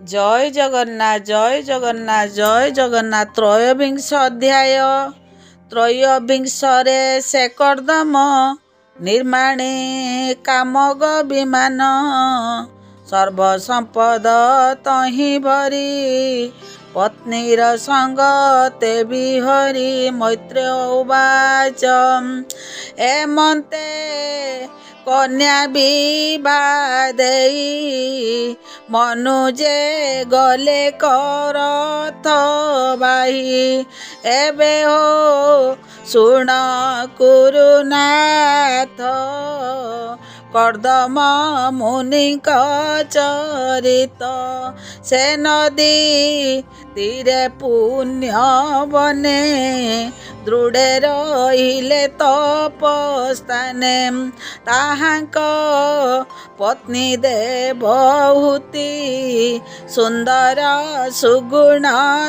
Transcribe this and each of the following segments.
जय जगन्नाथ जय जगन्नाथ जय जगन्नाथ। त्रयोविंश अध्याय। त्रयोविंशरे से कर्दम निर्माणे कामग विमान सर्वसंपद तहि भरी पत्नीर संग ते बिहरी। मैत्रेय उवाच एमन्ते कन्या विवाह देई मनुजे गले करथ बाही। एबे हो शुण कुरुनाथ कर्दम मुनिक चरित। से नदी तीरे पुण्य बने दृढ़े रहिले तपस्थाने। ताहांक पत्नी देवहूति सुंदर सुगुण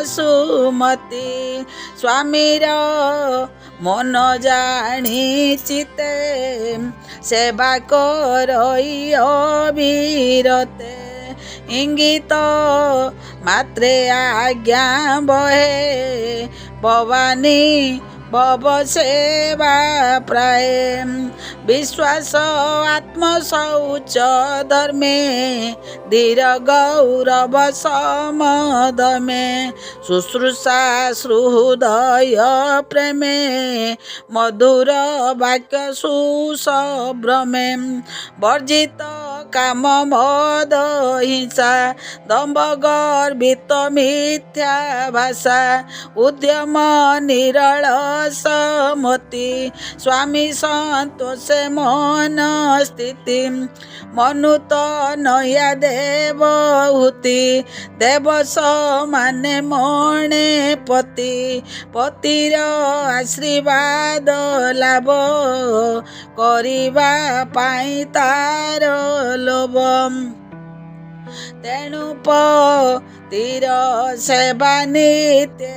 सुमति। स्वामीर मन जानी चिते सेवा करई अविरते। इंगित मात्रे आज्ञा बहे भवानी भव सेवा प्राय। विश्वास आत्मशौच धर्मे धीर गौरव समदमे। शुश्रूषा सुहृदय प्रेमे मधुर वाक्य सुसभ्रमे। वर्जित काम मद हिंसा दम्भ गर्वित मिथ्या भाषा। उद्यम निरल समति स्वामी संतोषे मन स्थिति। मनुत नया देवहूति देव माने मणे पति। पतिर आशीर्वाद लाभ करिबा पाई तार लोभ। तेणु पतिर सेवा नित्य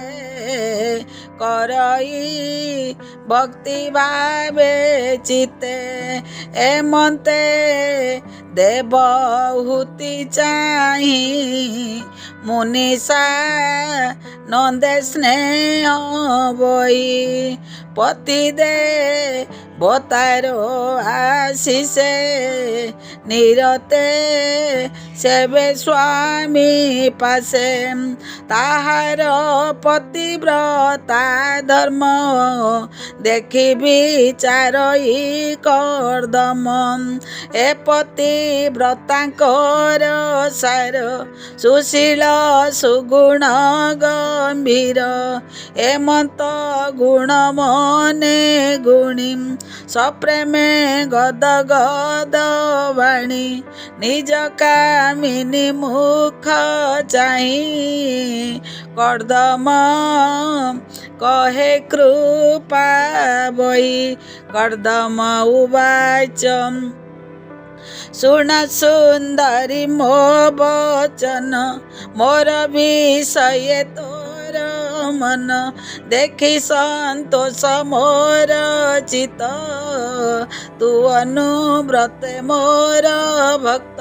करई भक्ति भावे चिते। एमन्ते देवहूति चाही मुनिषा नंदे स्नेह बई। पति दे बतारो आशीषे निरते सेवे स्वामी पासे। ताहार पतिव्रता धर्म देखि विचारई कर्दम। ए पतिव्रतांकर सार सुशील सुगुण गंभीर। एमंत गुण मने गुणी सप्रेमे गद गद वाणी। निज कामिनी मुख चाही कर्दम कहे कृपा बही। कर्दम उवाच शुण सुंदरी मो वचन मोर विषय तोर मन। देखि संतोष मोर चित तू अनुव्रत मोर भक्त।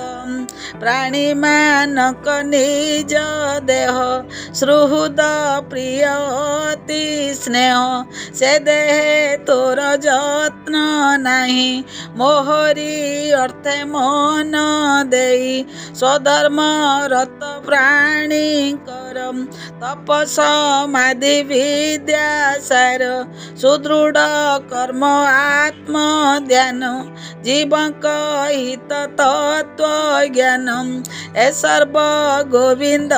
प्राणी मानक निज देह सुहृद प्रिय अति स्नेह। से देहे तोर जत्न नाही मोहरी अर्थे मन देई। स्वधर्म रत प्राणी कर तप समाधि विद्या सार। सुदृढ़ कर्म आत्म ध्यान जीवक हित तत्व ज्ञान। ए सर्व गोविंद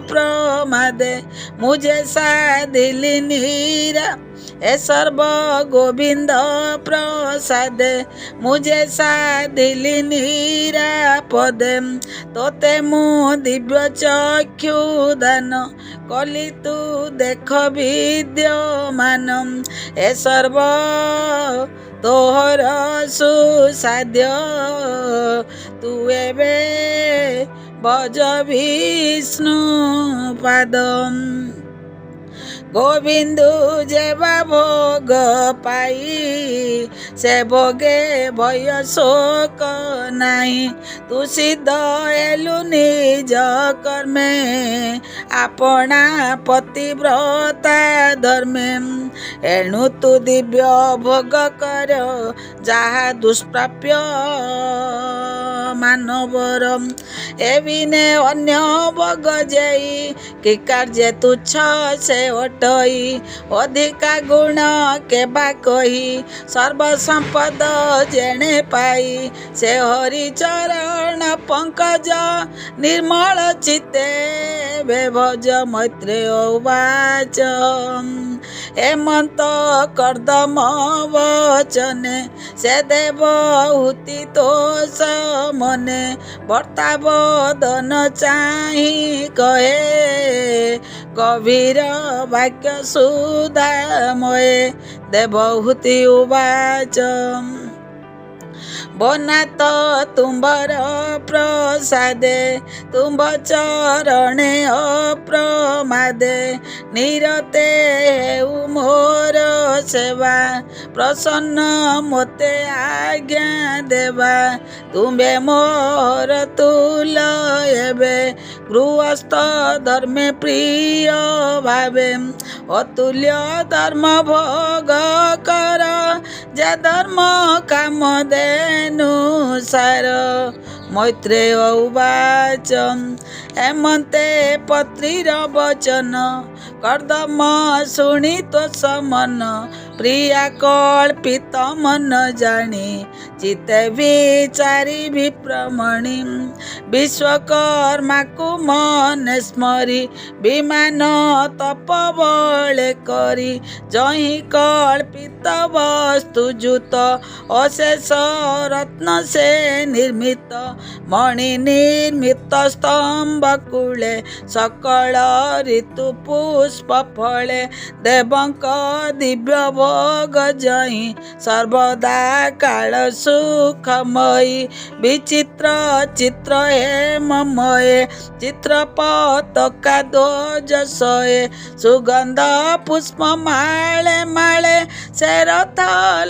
प्रमादे मुझे साधिली नीरा। ए सर्व गोविंद प्रसादे मुझे साधिली निरापदे। तोते मु दिव्य चक्षु दान कली तू देख विद्यमान। ए सर्व तोहर सुसाध्य तू एबे भज विष्णु पादम। ଗୋବିନ୍ଦୁ ଯେବା ଭୋଗ ପାଇ ସେ ଭୋଗେ ଭୟ ଶୋକ ନାହିଁ। ତୁ ସିଦ୍ଧ ହେଲୁ ନିଜ କର୍ମେ ଆପଣା ପତିବ୍ରତା ଧର୍ମେ। ଏଣୁ ତୁ ଦିବ୍ୟ ଭୋଗ କର ଯାହା ଦୁଷ୍ପ୍ରାପ୍ୟ ମାନବର। ଏବିନେ ଅନ୍ୟ ଭୋଗ ଯେଇ କି କାର୍ଯ୍ୟ ତୁଚ୍ଛ ସେ ଅଟଇ। ଅଧିକା ଗୁଣ କେବା କହି ସର୍ବ ସମ୍ପଦ ଯେଣେ ପାଇ। ସେ ହରି ଚରଣ ପଙ୍କଜ ନିର୍ମଳ ଚିତ୍ତେ ଭଜ ମୈତ୍ରେୟ ଉବାଚ। ହେମନ୍ତ କର୍ଦ୍ଦମ ବଚନେ ସେ ଦେବ ହୁତି ତୋଷ ମନେ। ବର୍ତ୍ତାବଦନ ଚାହିଁ କହେ ଗଭୀର ବାକ୍ୟ ସୁଧାମୟ। ଦେବହୂତି ଉବାଚ ବନାତ ତୁମ୍ଭର ପ୍ରସାଦେ ତୁମ୍ଭ ଚରଣେ ଅପ୍ରମାଦେ। ନିରତେ ହେଉ ମୋର ସେବା ପ୍ରସନ୍ନ ମୋତେ ଆଜ୍ଞା ଦେବା। ତୁମ୍ଭେ ମୋର ତୁଲ ଏବେ ଗୃହସ୍ଥ ଧର୍ମେ ପ୍ରିୟ ଭାବେ। ଅତୁଲ୍ୟ ଧର୍ମ ଭୋଗ କର ଯେ ଧର୍ମ କାମ ଦେନୁସାର। ମୈତ୍ରେୟ ଉବାଚ ହେମନ୍ତେ ପତ୍ରୀର ବଚନ କର୍ଦ୍ଦମ ଶୁଣି ତୋଷ ମନ। ପ୍ରିୟା କଳ୍ପିତ ମନ ଜାଣି ଚିତ୍ତେ ବିଚାରି ବିପ୍ରମଣି। ବିଶ୍ୱକର୍ମାକୁ ମନେ ସ୍ମରି ବିମାନ ତପ ବଳେ କରି। ଯହିଁ କଳ୍ପିତ ବସ୍ତୁ ଯୁତ ଅଶେଷ ରତ୍ନ ସେ ନିର୍ମିତ। ମଣି ନିର୍ମିତ ସ୍ତମ୍ଭ କୂଳେ ସକଳ ଋତୁ ପୁଷ୍ପ ଫଳେ। ଦେବଙ୍କ ଦିବ୍ୟ ଭୋଗ ଯହିଁ ସର୍ବଦା କାଳ ସୁଖମୟୀ। ବିଚିତ୍ର ଚିତ୍ର ହେମମୟ ଚିତ୍ର ପତାକା ଧ୍ୱଜ ଶୟେ। ସୁଗନ୍ଧ ପୁଷ୍ପ ମାଳେ ମାଳେ ସେ ରଥ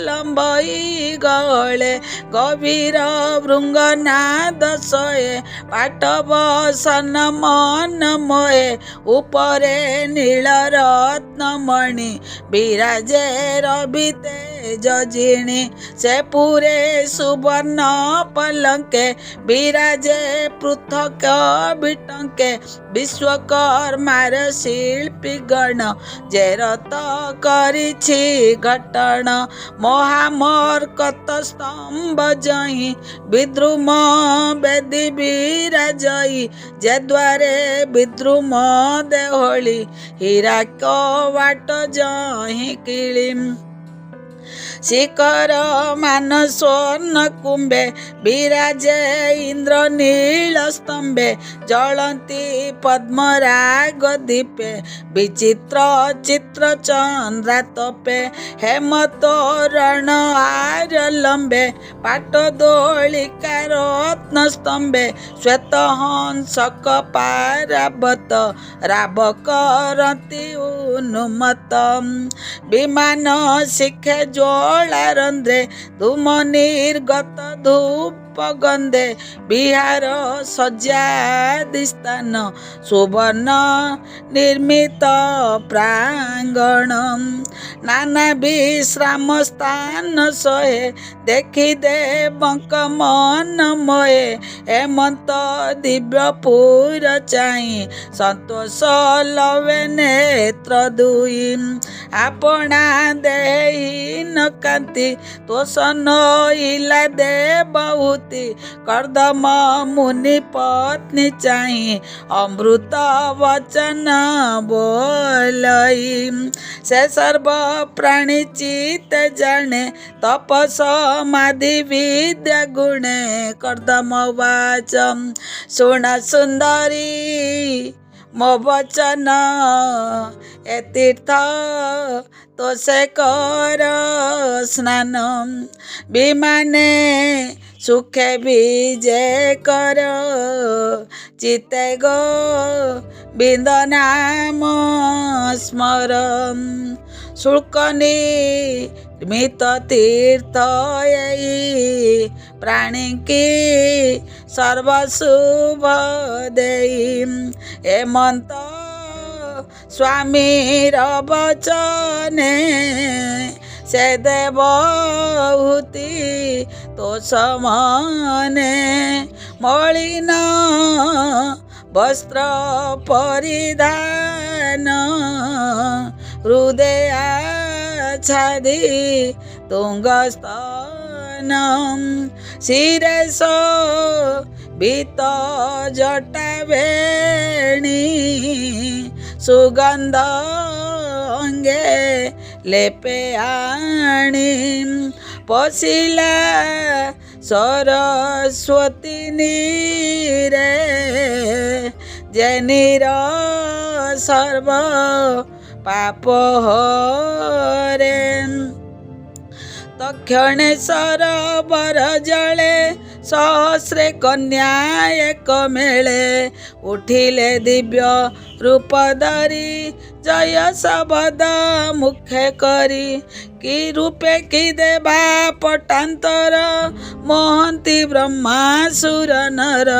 ଲମ୍ବଇ ଗଳେ। ଗଭୀର ଭୃଙ୍ଗନାଦ ଶୟେ ପାଟବସନ ମନମୟ। ଉପରେ ନୀଳ ରତ୍ନମଣି ବିରାଜେ ରବି ତେଜ ଜିଣି। ସେ ପୁରେ ସୁବର୍ଣ୍ଣ ପଲଙ୍କେ ବିରାଜେ ପୃଥକ ବିଟଙ୍କେ। ବିଶ୍ୱକର୍ମାର ଶିଳ୍ପୀ ଗଣ ଯେ ରତ କରିଛି ଘଟଣ। ମହାମର୍କତ ସ୍ତମ୍ଭ ଯହିଁ ବିଦ୍ରୁମ ବେଦୀ ବିରାଜଇ। ଯେ ଦ୍ୱାରେ ବିଦ୍ରୁମ ଦେହଳି ହୀରା କବାଟ ଯହିଁ କିଳି। ଶିଖର ମାନ ସ୍ୱର୍ଣ୍ଣ କୁମ୍ଭେ ବିରାଜେ ଇନ୍ଦ୍ର ନୀଳ ସ୍ତମ୍ଭେ। ଜଳନ୍ତି ପଦ୍ମରାଗ ଦୀପେ ବିଚିତ୍ର ଚିତ୍ର ଚନ୍ଦ୍ରା ତପେ। ହେମ ତୋରଣ ଆର ଲମ୍ବେ ପାଟ ଦୋଳିକା ରତ୍ନ ସ୍ତମ୍ଭେ। ଶ୍ଵେତ ହଂସକ ପାରାବତ ରାବ କରନ୍ତି ଉନ୍ମତ। ବିମାନ ଶିଖେ ଜ୍ୱଳା ରନ୍ଧ୍ରେ ଧୂମ ନିର୍ଗତ ଧୂପ ଗନ୍ଧେ। ବିହାର ସଜ୍ଜା ଦିସ୍ଥାନ ସୁବର୍ଣ୍ଣ ନିର୍ମିତ ପ୍ରାଙ୍ଗଣ। ନାନା ବିଶ୍ରାମ ସ୍ଥାନ ଶହେ ଦେଖି ଦେବଙ୍କ ମନମୟ। ହେମନ୍ତ ଦିବ୍ୟପୁର ଚାହିଁ ସନ୍ତୋଷ ଲଭେ ନେତ୍ର ଦୁଇ। ଆପଣା ଦେହୀନ କାନ୍ତି ତୋଷ ନଇଲା ଦେବହୂତି। କର୍ଦ୍ଦମ ମୁନି ପତ୍ନୀ ଚାହିଁ ଅମୃତ ବଚନ ବୋଲଇ। ସେ ସର୍ବ ପ୍ରାଣୀ ଚିତ୍ତେ ଜାଣେ ତପ ସମାଧି ବିଦ୍ୟା ଗୁଣେ। କର୍ଦ୍ଦମ ଉବାଚ ଶୁଣ ସୁନ୍ଦରୀ ମୋ ବଚନ ଏ ତୀର୍ଥ ତୋ ସେ କର ସ୍ନାନ। ବିମାନେ ସୁଖେ ବିଜେ କର ଚିତ୍ତେ ଗୋବିନ୍ଦ ନାମ ସ୍ମରମ୍। ଶୁଳ୍କ ନିର୍ମିତ ତୀର୍ଥ ଏଇ ପ୍ରାଣୀକି ସର୍ବଶୁଭ ଦେଇ। ଏମନ୍ତ ସ୍ୱାମୀର ବଚନେ ସେ ଦେବହୂତି ତୋ ସମନେ। ମଳିନ ବସ୍ତ୍ର ପରିଧାନ ହୃଦେ ଆଚ୍ଛାଦି ତୁଙ୍ଗସ୍ତନ। ଶିରେ ଶୋଭିତ ଜଟା ବେଣୀ ସୁଗନ୍ଧ ଅଙ୍ଗେ ଲେପେ ଆଣି। ପଶିଲା ସରସ୍ୱତୀ ନୀରେ ଜେନିର ସର୍ବ ପାପ ହରେ। ତକ୍ଷଣେ ସରୋବର ଜଳେ ସହସ୍ରେ କନ୍ୟା ଏକ ମେଳେ। ଉଠିଲେ ଦିବ୍ୟ ରୂପ ଧରି ଜୟ ଶବଦ ମୁଖେ କରି। କି ରୂପେ କି ଦେବା ପଟାନ୍ତର ମୋହନ୍ତି ବ୍ରହ୍ମାସୁର ନର।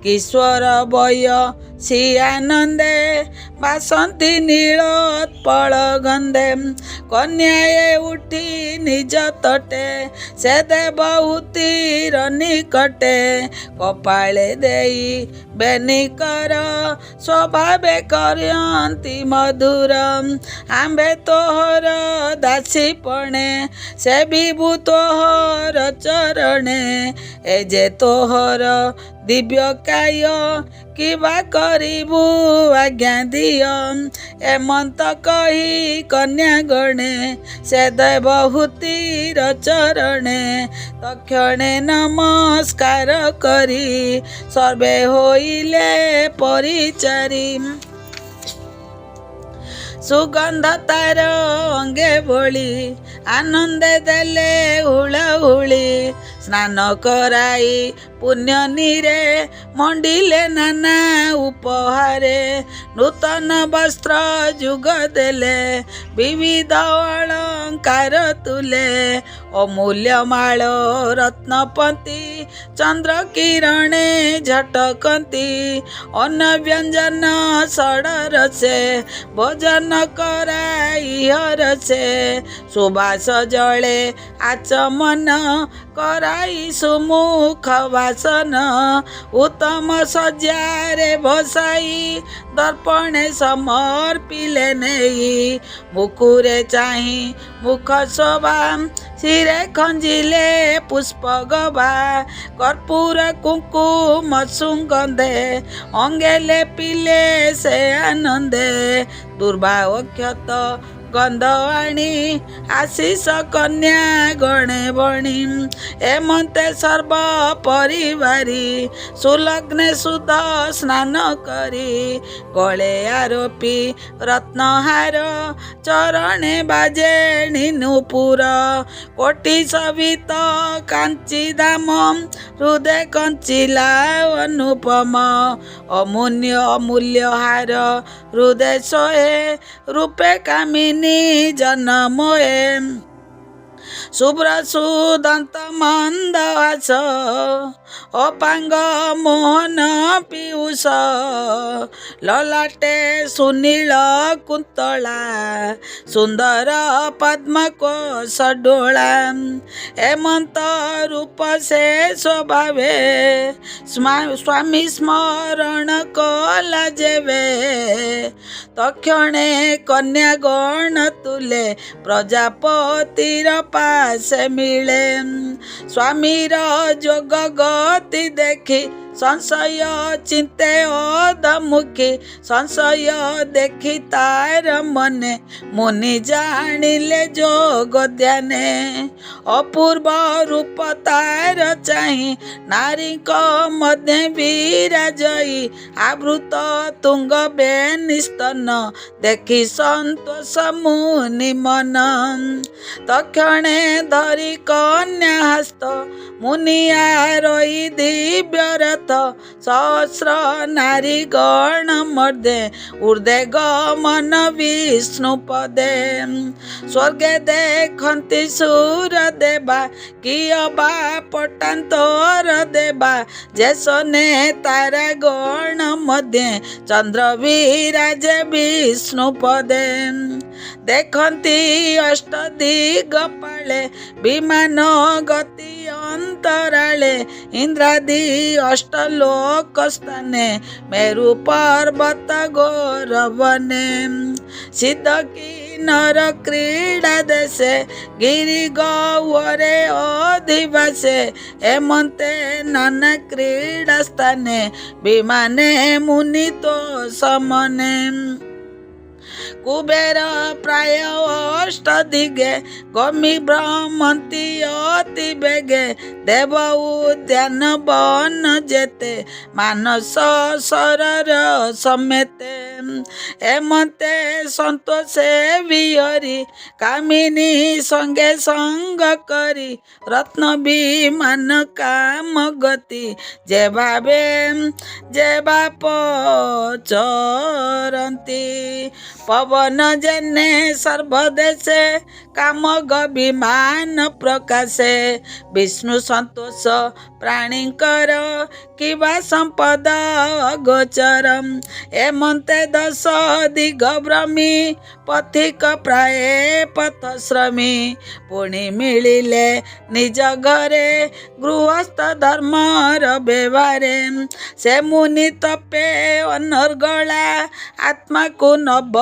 କିଶୋର ବୟ ଶ୍ରୀ ଆନନ୍ଦେ ବାସନ୍ତି ନୀଳୋତ୍ପଳ ଗନ୍ଧେ। କନ୍ୟାଏ ଉଠି ନିଜ ତଟେ ସେ ଦେବହୂତିର ନିକଟେ। କପାଳେ ଦେଇ ବେନିକର ସ୍ୱଭାବେ କରନ୍ତି ମଧୁର। ଆମ୍ଭେ ତୋହର ଦାସୀ ପଣେ ସେ ବିଭୁ ତୋହର ଚରଣେ। ଏ ଯେ ତୋହର ଦିବ୍ୟ କାୟ କିବା କରିବୁ ଆଜ୍ଞା ଦିଅ। ଏମନ୍ତ କହି କନ୍ୟା ଗଣେ ସେ ଦେବହୂତିର ଚରଣେ। ତକ୍ଷଣେ ନମସ୍କାର କରି ସର୍ବେ ହୋଇଲେ ପରିଚାରି। ସୁଗନ୍ଧ ତାର ଅଙ୍ଗେ ବୋଳି ଆନନ୍ଦେ ଦେଲେ ହୁଳହୁଳି। ସ୍ନାନ କରାଇ ପୁଣ୍ୟ ନୀରେ ମଣ୍ଡିଲେ ନାନା ଉପହାରେ। ନୂତନ ବସ୍ତ୍ର ଯୁଗ ଦେଲେ ବିବିଧ ଅଳଙ୍କାର ତୁଲେ। ଅମୂଲ୍ୟ ମାଳ ରତ୍ନପନ୍ତି ଚନ୍ଦ୍ର କିରଣେ ଝଟକନ୍ତି। ଅନ୍ନ ବ୍ୟଞ୍ଜନ ଷଡ଼ରସେ ଭୋଜନ କରାଇ ହରସେ। ସୁବାସ ଜଳେ ଆଚମନ କରାଇ ସୁମୁଖ ବାସନ। ଉତ୍ତମ ଶଯ୍ୟାରେ ବସାଇ ଦର୍ପଣେ ସମର୍ପିଲେ ନେଇ। ମୁକୁରେ ଚାହିଁ ମୁଖ ଶୋଭା ଶିରେ ଖଞ୍ଜିଲେ ପୁଷ୍ପ ଗଭା। କର୍ପୂର କୁଙ୍କୁମ ସୁଗନ୍ଧେ ଅଙ୍ଗେ ଲେପିଲେ ସେ ଆନନ୍ଦେ। ଦୁର୍ବାକ୍ଷତ ଗନ୍ଧ ଆଣି ଆଶିଷ କନ୍ୟା ଗଣେ ବଣି। ଏମନ୍ତେ ସର୍ବ ପରିବାରି ସୁଲଗ୍ନେ ସୁଧ ସ୍ନାନ କରି। ଗଳେ ଆରୋପି ରତ୍ନହାର ଚରଣେ ବାଜେଣି ନୂପୁର। କୋଟି ଶୋଭିତ କାଞ୍ଚି ଦାମ ହୃଦେ କଞ୍ଚିଲା ଅନୁପମ। ଅମୂଲ୍ୟ ହାର ହୃଦେ ସୋହେ ରୂପେ କାମିନୀ ଜନମୋହେ। ଶୁଭ୍ର ସୁଦନ୍ତ ମନ୍ଦହାସ ଅପାଙ୍ଗ ମୋହନ ପୀୟୁଷ। ଲଲାଟେ ସୁନୀଳ କୁନ୍ତଳା ସୁନ୍ଦର ପଦ୍ମକୋଶ ଡୋଳା। ଏମନ୍ତ ରୂପ ସେ ସ୍ୱଭାବେ ସ୍ୱାମୀ ସ୍ମରଣ କଲା ଯେବେ। ତକ୍ଷଣେ କନ୍ୟା ଗଣ ତୁଲେ ପ୍ରଜାପତିର ପାଶେ ମିଳେ। ସ୍ୱାମୀର ଯୋଗ ଗତି ଦେଖି संशय चिंते अधमुखी संशय देखी तार मने मुनि जानिले जोग ध्याने अपूर्व रूप तार चाही नारी मध्य विराजई आवृत तुंग बेनिस्तन देखी संतोष मुनि मन तक्षणे धरी कन्या हस्त मुनिया रही दिव्य रथ सहस्र नारी गण मर्दे ऊर्ध्वे गमन विष्णु पदे स्वर्गे देखती सूर देवा किय बा पटांतर देवा जैसने तारा गण मध्य चंद्र विराजे विष्णु पदे देखती अष्ट दिगपाले विमान गति अंतराले इंद्रादि अष्टलोक स्थाने मेरु पर्वत गौरवने सिद्ध किन्नर क्रीड़ा देशे गिरि गौरे अधिवासे हेमंते नाना क्रीड़ा स्थाने विमाने मुनि तो समने कुबेर प्राय अष्ट दिगे गमी भ्रमंती अति बेगे देव उद्यान वन जेते मानस सरर समेते हेमंते संतोषे विहरी कामिनी संगे संग करी रत्न विमान काम गति जे भावे जे बाप चरंती पवन जने सर्वदेशे कामग विमान प्रकाशे विष्णु संतोष प्राणीकर किबा संपद गोचरम हेमंते दश दिगभ्रमी पथिक प्राय पथश्रमी पुणी मिलिले निज घरे गृहस्थ धर्मर व्यवहारे से मुनि तपे अनर्गला आत्मा को नव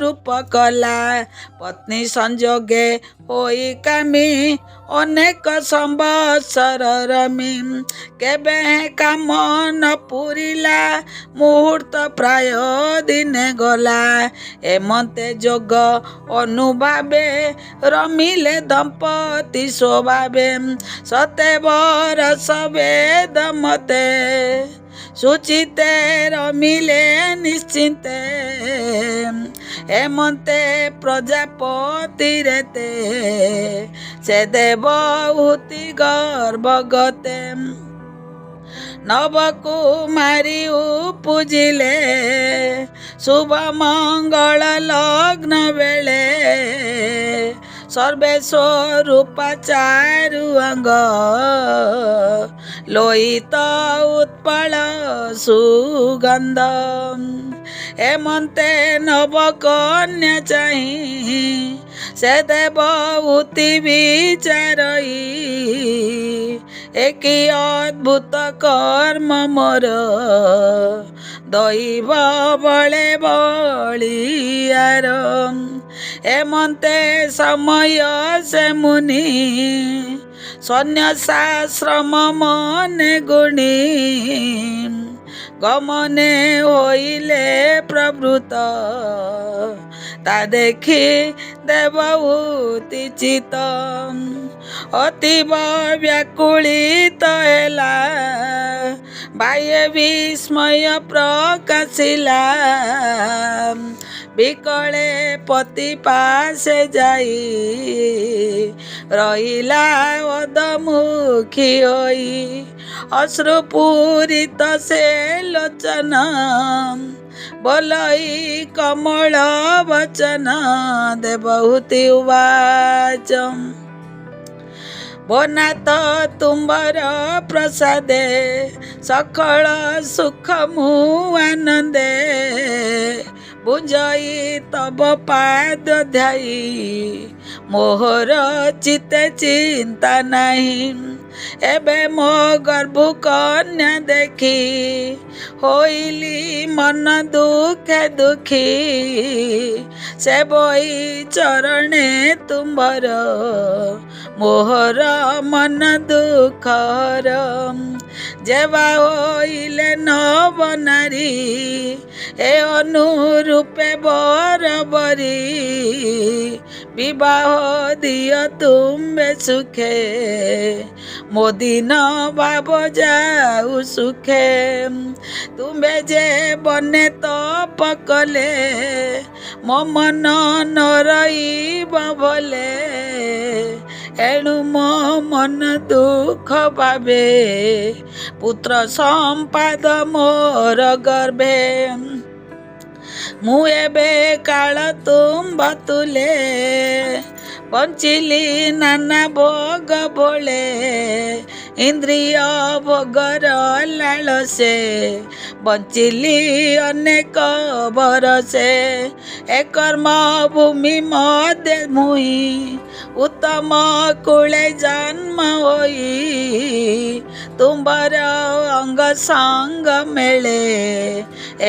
रूप कला पत्नी संजोगे होई कामी अनेक संवत्सर रमी केबे काम न पुरिला मुहूर्त प्राय दिने गला हेमंते जोग अनुभावे रमिले दंपति स्वभावे सते बरस वेद मते सुचिते रमिले निश्चिंते हेमंते प्रजापति रेते से देवहूति गर्भगते नव कुमारी पूजिले शुभ मंगल लग्न बेले सर्वेश्वरूप चारु अंग लोहित उत्पल सुगंध हेमंते नव कन्या चाही से देवहूति विचारई एक अद्भुत कर्म मोर दैव बले बलियार हेमंते समय से मुनि सन्यासाश्रम मने गुणी गमने होइले प्रवृत ता देखी देवहूति चित अतीव व्याकुलित हेला बाह्य विस्मय प्रकाशिला बिकले पति पासे जाई रहिला अधमुखी होई अश्रुपूरित से लोचन बोलई कमल वचन देवहूति उवाच भोनाथ तुम्बर प्रसादे सकल सुख मु आनंदे बुझई तब पाद ध्याई मोहर चिते चिंता नहीं एबे मो गर्भु कन्या देखी होइली मन दुखे दुखी से बई चरणे तुम्बर मोहर मन दुखर जेवा होइले नव नारी ए अनुरूपे बरबरी विवाह दियो तुम्बे सुखे मो दिन भाव जाऊ सुखे तुम्बे जे बने तो पकले मो मन न रहीब भले एणु मो मन दुख भावे पुत्र संपाद मोर गर्भे मु एबे काल तुम्ब तुले बंचिली नाना भोग बोले इंद्रिय भोगर लालसे बंचिली अनेक बरसे ए कर्म भूमि मध्य मुई उत्तम कूले जन्म होई तुम्बर अंग संग मेले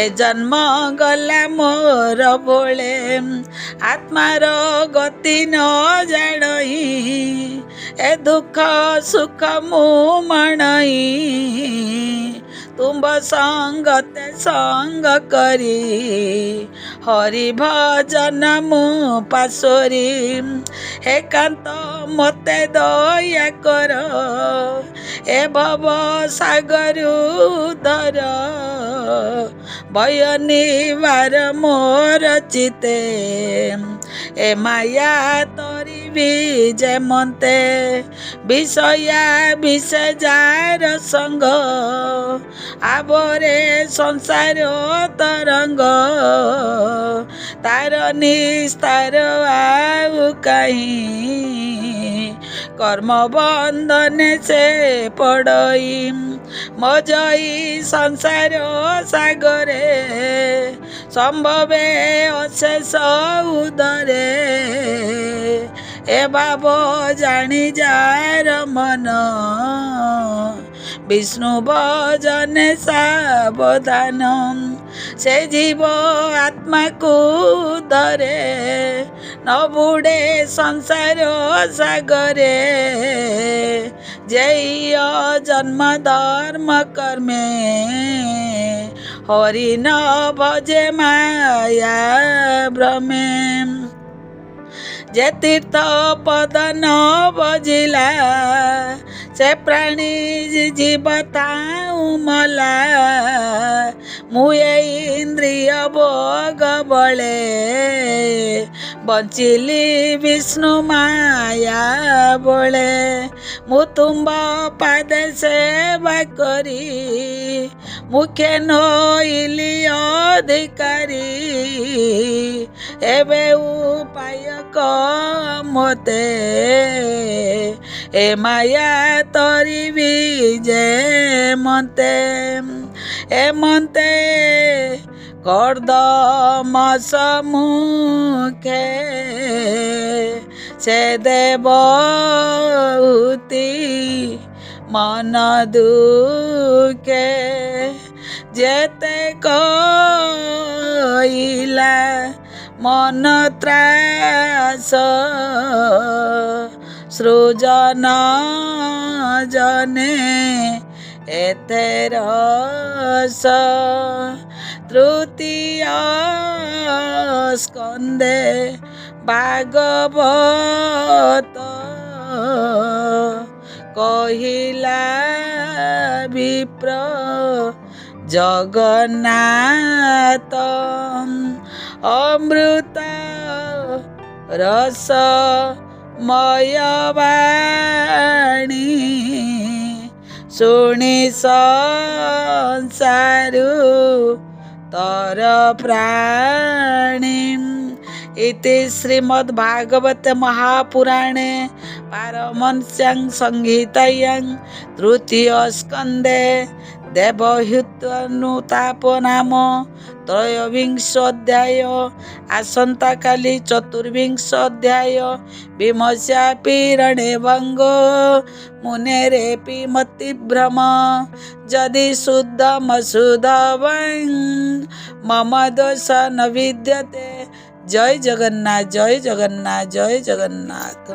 ए जन्म गला मोर बोले आत्मार गति न जाणई ए दुख सुख मु मणई तुम्ब संगते संग करी हरि भजन मु पासोरी हे कांत मते दया कर ए भव सागर उदर भय निवार मोर चिते ए माया तोरी विजय मते विषया विषय जार संग आबरे संसार तरंग तार निस्तार आउ कहीं कर्म बंधन से पड़ई मजई संसार सागरे संभवे अशेष उदरे ए बाबो जानी जार मन विष्णु भजन सावधान से जीव आत्मा को धरे न बुड़े संसार सागरे जय जन्म धर्म कर्मे हरि न भजे माया भ्रमे जे तीर्थ पद न बजिला से प्राणी जीव ताऊ मला मुए इंद्रिय भोग बले बंचिली विष्णु माया बोले मु तुम्ब पाद सेवा करी मुखे नोइली अधिकारी एबे उपाय मते ए माया तोरी विजय मते ए मते कर्दम सम्मुखे से देवहूति मन दुखे जेते कइला मन त्रास सृजन जने एते रस तृतीय स्कंदे भागवत कहिला विप्र जगन्नाथ अमृत रस मयवाणी शुणी संसारु तर प्राणी इति श्रीमद्भागवते महापुराणे पारमहंस्यां संहितायां तृतीय स्कंदे ଦେବହ୍ୟୁତ୍ୱନୁତାପ ନାମ ତ୍ରୟୋବିଂଶ ଅଧ୍ୟାୟ। ଆସନ୍ତା କାଲି ଚତୁର୍ବିଂଶ ଅଧ୍ୟାୟ। ବିମସ୍ୟାପି ରଣେ ଭଙ୍ଗୋ ମୁନେରେପି ମତିଭ୍ରମ ଯଦି ଶୁଦ୍ଧମଶୁଦ୍ଧବଂ ମମ ଦୋଷ ନ ବିଦ୍ୟତେ। ଜୟ ଜଗନ୍ନାଥ, ଜୟ ଜଗନ୍ନାଥ, ଜୟ ଜଗନ୍ନାଥ।